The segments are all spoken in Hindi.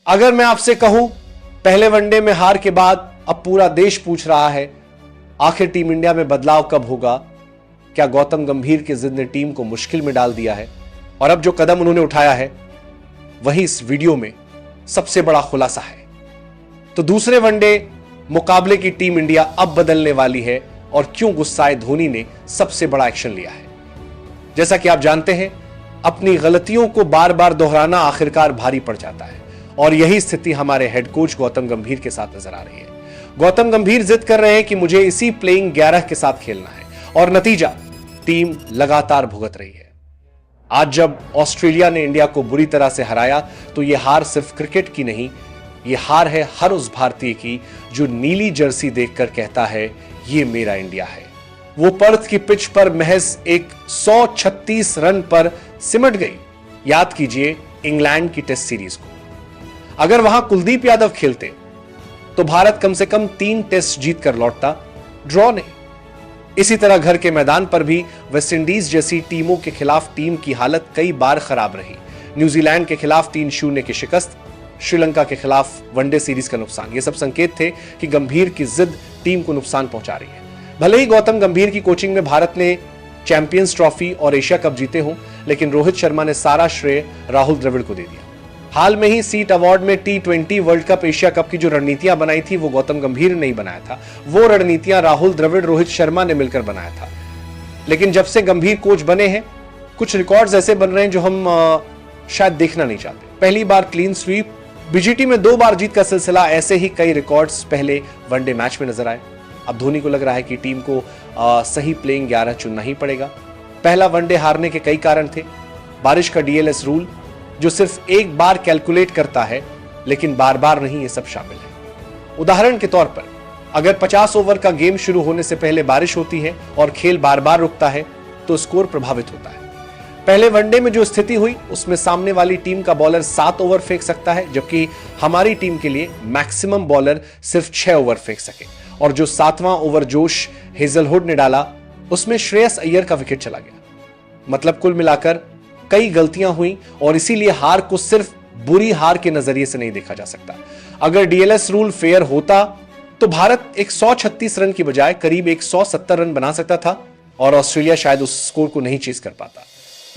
अगर मैं आपसे कहूं, पहले वनडे में हार के बाद अब पूरा देश पूछ रहा है आखिर टीम इंडिया में बदलाव कब होगा। क्या गौतम गंभीर की जिद ने टीम को मुश्किल में डाल दिया है? और अब जो कदम उन्होंने उठाया है वही इस वीडियो में सबसे बड़ा खुलासा है। तो दूसरे वनडे मुकाबले की टीम इंडिया अब बदलने वाली है और क्यों गुस्साए धोनी ने सबसे बड़ा एक्शन लिया है। जैसा कि आप जानते हैं, अपनी गलतियों को बार बार दोहराना आखिरकार भारी पड़ जाता है और यही स्थिति हमारे हेड कोच गौतम गंभीर के साथ नजर आ रही है। गौतम गंभीर जिद कर रहे हैं कि मुझे इसी प्लेइंग 11 के साथ खेलना है और नतीजा, टीम लगातार भुगत रही है। आज जब ऑस्ट्रेलिया ने इंडिया को बुरी तरह से हराया तो यह हार सिर्फ क्रिकेट की नहीं, यह हार है हर उस भारतीय की जो नीली जर्सी देखकर कहता है यह मेरा इंडिया है। वो पर्थ की पिच पर महज एक 136 रन पर सिमट गई। याद कीजिए इंग्लैंड की टेस्ट सीरीज को। अगर वहां कुलदीप यादव खेलते तो भारत कम से कम 3 टेस्ट जीतकर लौटता, ड्रॉ नहीं। इसी तरह घर के मैदान पर भी वेस्टइंडीज जैसी टीमों के खिलाफ टीम की हालत कई बार खराब रही। न्यूजीलैंड के खिलाफ 3-0 की शिकस्त, श्रीलंका के खिलाफ वनडे सीरीज का नुकसान, ये सब संकेत थे कि गंभीर की जिद टीम को नुकसान पहुंचा रही है। भले ही गौतम गंभीर की कोचिंग में भारत ने चैंपियंस ट्रॉफी और एशिया कप जीते हों, लेकिन रोहित शर्मा ने सारा श्रेय राहुल द्रविड़ को दे दिया। हाल में ही सीट अवार्ड में T20 world cup, Asia cup की जो रणनीतियां बनाई थी वो गौतम गंभीर ने नहीं बनाया था, वो रणनीतियां राहुल द्रविड़, रोहित शर्मा ने मिलकर बनाया था। लेकिन जब से गंभीर कोच बने हैं, कुछ रिकॉर्ड्स ऐसे बन रहे हैं जो हम शायद देखना नहीं चाहते। पहली बार क्लीन स्वीप, बीजीटी में 2 बार जीत का सिलसिला, ऐसे ही कई रिकॉर्ड्स पहले वनडे मैच में नजर आए। अब धोनी को लग रहा है कि टीम को सही प्लेइंग 11 चुनना ही पड़ेगा। पहला वनडे हारने के कई कारण थे। बारिश का DLS रूल जो सिर्फ एक बार कैलकुलेट करता है लेकिन बार बार नहीं, ये सब शामिल है। उदाहरण के तौर पर अगर 50 ओवर का गेम शुरू होने से पहले बारिश होती है और खेल बार बार रुकता है तो स्कोर प्रभावित होता है। पहले वनडे में जो स्थिति हुई उसमें सामने वाली टीम का बॉलर 7 ओवर फेंक सकता है, जबकि हमारी टीम के लिए मैक्सिमम बॉलर सिर्फ 6 ओवर फेंक सके। और जो 7वां ओवर जोश हेजलवुड ने डाला उसमें श्रेयस अय्यर का विकेट चला गया। मतलब कुल मिलाकर कई गलतियां हुई और इसीलिए हार को सिर्फ बुरी हार के नजरिए से नहीं देखा जा सकता। अगर DLS रूल फेयर होता तो भारत 136 रन की बजाय करीब 170 रन बना सकता था और ऑस्ट्रेलिया शायद उस स्कोर को नहीं चेस कर पाता।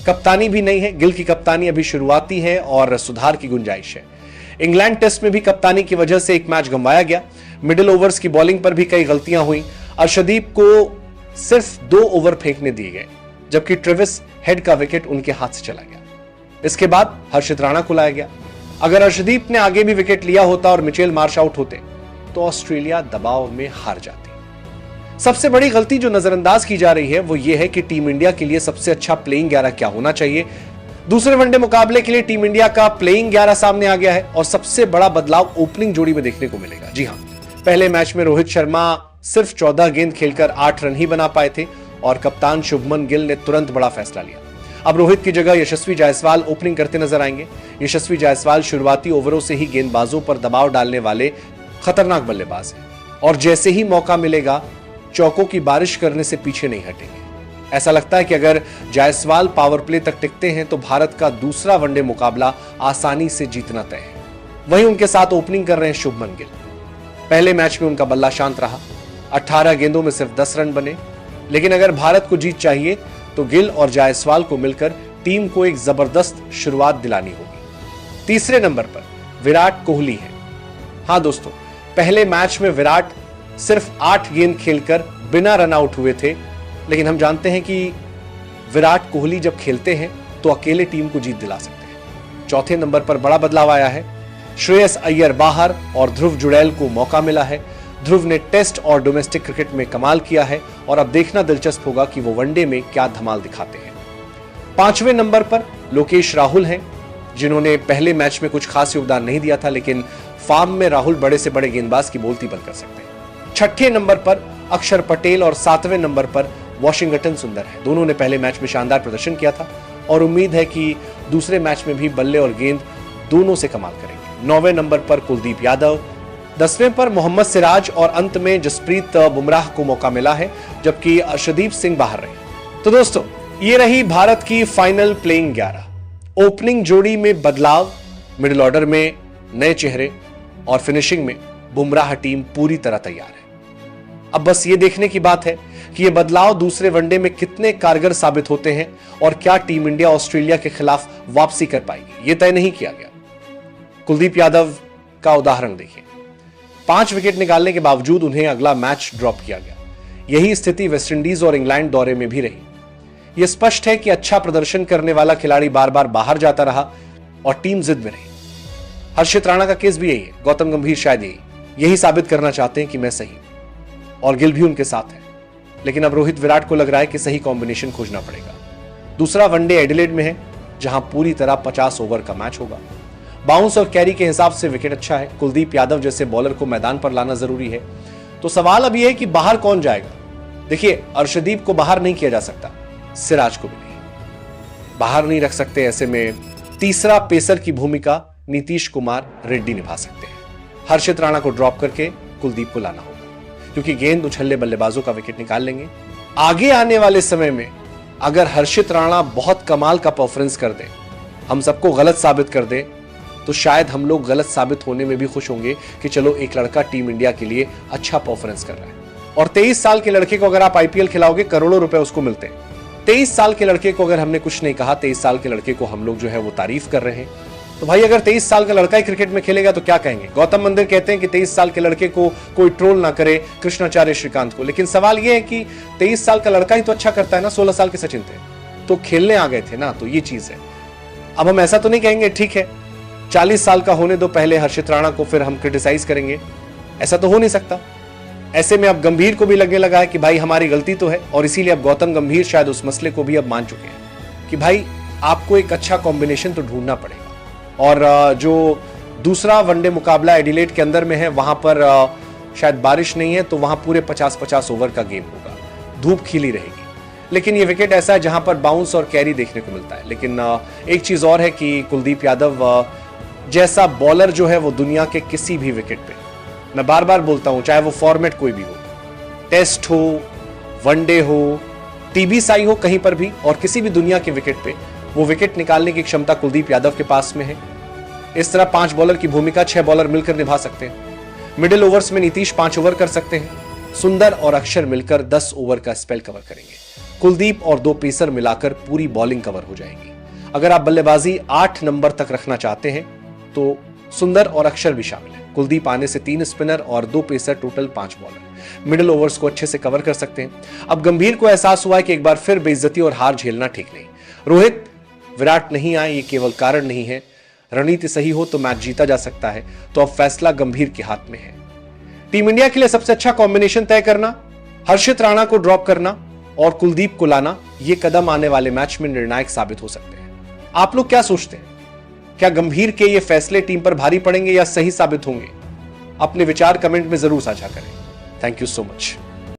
कप्तानी भी नहीं है, गिल की कप्तानी अभी शुरुआती है और सुधार की गुंजाइश है। इंग्लैंड टेस्ट में भी कप्तानी की वजह से एक मैच गंवाया गया। मिडिल ओवर्स की बॉलिंग पर भी कई गलतियां हुई। अर्शदीप को सिर्फ 2 ओवर फेंकने दिए गए, जबकि ट्रेविस हेड का विकेट उनके हाथ से चला गया। इसके बाद हर्षित राणा को लाया गया। अगर अर्शदीप ने आगे भी विकेट लिया होता और मिचेल मार्श आउट होते तो ऑस्ट्रेलिया दबाव में हार जाती। सबसे बड़ी गलती जो नजरअंदाज की जा रही है वो ये है कि टीम इंडिया के लिए सबसे अच्छा प्लेइंग 11 क्या होना चाहिए। दूसरे वनडे मुकाबले के लिए टीम इंडिया का प्लेइंग 11 सामने आ गया है और सबसे बड़ा बदलाव ओपनिंग जोड़ी में देखने को मिलेगा। जी हां, पहले मैच में रोहित शर्मा सिर्फ 14 गेंद खेलकर 8 रन ही बना पाए थे और कप्तान शुभमन गिल ने तुरंत बड़ा फैसला लिया। अब रोहित की जगह यशस्वी जायसवाल ओपनिंग करते नजर आएंगे। यशस्वी जायसवाल शुरुआती ओवरों से ही गेंदबाजों पर दबाव डालने वाले खतरनाक बल्लेबाज हैं और जैसे ही मौका मिलेगा चौकों की बारिश करने से पीछे नहीं हटेंगे। ऐसा लगता है कि अगर जायसवाल पावर प्ले तक टिकते हैं तो भारत का दूसरा वनडे मुकाबला आसानी से जीतना तय है। वहीं उनके साथ ओपनिंग कर रहे हैं शुभमन गिल। पहले मैच में उनका बल्ला शांत रहा, 18 गेंदों में सिर्फ 10 रन बने। लेकिन अगर भारत को जीत चाहिए तो गिल और जायसवाल को मिलकर टीम को एक जबरदस्त शुरुआत दिलानी होगी। तीसरे नंबर पर विराट कोहली है। हां दोस्तों, पहले मैच में विराट सिर्फ 8 गेंद खेलकर बिना रन आउट हुए थे, लेकिन हम जानते हैं कि विराट कोहली जब खेलते हैं तो अकेले टीम को जीत दिला सकते हैं। चौथे नंबर पर बड़ा बदलाव आया है। श्रेयस अय्यर बाहर और ध्रुव जुड़ैल को मौका मिला है। ध्रुव ने टेस्ट और डोमेस्टिक क्रिकेट में कमाल किया है और अब देखना दिलचस्प होगा कि वो वनडे में क्या धमाल दिखाते हैं। 5वें नंबर पर लोकेश राहुल हैं, जिन्होंने पहले मैच में कुछ खास योगदान नहीं दिया था, लेकिन फॉर्म में राहुल बड़े से बड़े गेंदबाज की बोलती बंद कर सकते हैं। 6ठे नंबर पर अक्षर पटेल और 7वें नंबर पर वॉशिंगटन सुंदर है। दोनों ने पहले मैच में शानदार प्रदर्शन किया था और उम्मीद है कि दूसरे मैच में भी बल्ले और गेंद दोनों से कमाल करेंगे। 9वें नंबर पर कुलदीप यादव, 10वें पर मोहम्मद सिराज और अंत में जसप्रीत बुमराह को मौका मिला है, जबकि अर्शदीप सिंह बाहर रहे। तो दोस्तों, ये रही भारत की फाइनल प्लेइंग 11। ओपनिंग जोड़ी में बदलाव, मिडिल ऑर्डर में नए चेहरे और फिनिशिंग में बुमराह टीम पूरी तरह तैयार है। अब बस ये देखने की बात है कि ये बदलाव दूसरे वनडे में कितने कारगर साबित होते हैं और क्या टीम इंडिया ऑस्ट्रेलिया के खिलाफ वापसी कर पाएगी, ये तय नहीं किया गया। कुलदीप यादव का उदाहरण देखिए, 5 विकेट निकालने के बावजूद उन्हें अगला मैच ड्रॉप किया गया। यही स्थिति वेस्टइंडीज और इंग्लैंड दौरे में भी रही। यह स्पष्ट है कि अच्छा प्रदर्शन करने वाला खिलाड़ी बार बार बाहर जाता रहा और टीम जिद में रही। हर्षित राणा का केस भी यही है। गौतम गंभीर शायद यही साबित करना चाहते हैं कि मैं सही हूं और गिल भी उनके साथ है। लेकिन अब रोहित विराट को लग रहा है कि सही कॉम्बिनेशन खोजना पड़ेगा। दूसरा वनडे एडिलेड में है, जहां पूरी तरह 50 ओवर का मैच होगा। बाउंस और कैरी के हिसाब से विकेट अच्छा है। कुलदीप यादव जैसे बॉलर को मैदान पर लाना जरूरी है। तो सवाल अब यह है कि बाहर कौन जाएगा। देखिए, अर्शदीप को बाहर नहीं किया जा सकता, सिराज को भी नहीं बाहर नहीं रख सकते। ऐसे में तीसरा पेसर की भूमिका नीतीश कुमार रेड्डी निभा सकते हैं। हर्षित राणा को ड्रॉप करके कुलदीप को लाना होगा, क्योंकि गेंद उछल्ले बल्लेबाजों का विकेट निकाल लेंगे। आगे आने वाले समय में अगर हर्षित राणा बहुत कमाल का परफॉर्मेंस कर दे, हम सबको गलत साबित कर दे, तो शायद हम लोग गलत साबित होने में भी खुश होंगे कि चलो एक लड़का टीम इंडिया के लिए अच्छा परफॉर्मेंस कर रहा है। और 23 साल के लड़के को अगर आप आईपीएल खिलाओगे, करोड़ों रुपए उसको मिलते हैं। 23 साल के लड़के को अगर हमने कुछ नहीं कहा, 23 साल के लड़के को हम लोग जो है वो तारीफ कर रहे हैं, तो भाई अगर 23 साल का लड़का ही क्रिकेट में खेलेगा तो क्या कहेंगे। गौतम मंदिर कहते हैं कि 23 साल के लड़के को कोई ट्रोल ना करे, कृष्णाचार्य श्रीकांत को। लेकिन सवाल यह है कि 23 साल का लड़का ही तो अच्छा करता है ना। 16 साल के सचिन थे तो खेलने आ गए थे ना, तो ये चीज है। अब हम ऐसा तो नहीं कहेंगे ठीक है 40 साल का होने दो पहले हर्षित राणा को, फिर हम क्रिटिसाइज करेंगे, ऐसा तो हो नहीं सकता। ऐसे में अब गंभीर को भी लगने लगा है कि भाई हमारी गलती तो है, और इसीलिए अब गौतम गंभीर शायद उस मसले को भी अब मान चुके हैं कि भाई आपको एक अच्छा कॉम्बिनेशन तो ढूंढना पड़ेगा। और जो दूसरा वनडे मुकाबला एडिलेड के अंदर में है, वहां पर शायद बारिश नहीं है, तो वहां पूरे 50-50 ओवर का गेम होगा, धूप खिली रहेगी। लेकिन ये विकेट ऐसा है जहां पर बाउंस और कैरी देखने को मिलता है। लेकिन एक चीज और है कि कुलदीप यादव जैसा बॉलर जो है वो दुनिया के किसी भी विकेट पे, मैं बार बार बोलता हूं, चाहे वो फॉर्मेट कोई भी हो, टेस्ट हो, वनडे हो, टीबी साई हो, कहीं पर भी और किसी भी दुनिया के विकेट पे वो विकेट निकालने की क्षमता कुलदीप यादव के पास में है। इस तरह 5 बॉलर की भूमिका 6 बॉलर मिलकर निभा सकते हैं। मिडिल ओवर्स में नीतीश 5 ओवर कर सकते हैं। सुंदर और अक्षर मिलकर 10 ओवर का स्पेल कवर करेंगे। कुलदीप और 2 पेसर मिलाकर पूरी बॉलिंग कवर हो जाएगी। अगर आप बल्लेबाजी 8 नंबर तक रखना चाहते हैं तो सुंदर और अक्षर भी शामिल है। कुलदीप आने से 3 स्पिनर और 2 pacer, total 5 bowler middle overs को अच्छे से कवर कर सकते हैं। अब गंभीर को एहसास हुआ है कि एक बार फिर बेइज्जती और हार झेलना ठीक नहीं। रोहित विराट नहीं आए, ये केवल कारण नहीं है। रणनीति सही हो तो मैच जीता जा सकता है। तो अब फैसला गंभीर के हाथ में है। टीम इंडिया के लिए सबसे अच्छा कॉम्बिनेशन तय करना, हर्षित राणा को ड्रॉप करना और कुलदीप को लाना, ये कदम आने वाले मैच में निर्णायक साबित हो सकते हैं। आप लोग क्या सोचते हैं? क्या गंभीर के ये फैसले टीम पर भारी पड़ेंगे या सही साबित होंगे? अपने विचार कमेंट में जरूर साझा करें। Thank you so much.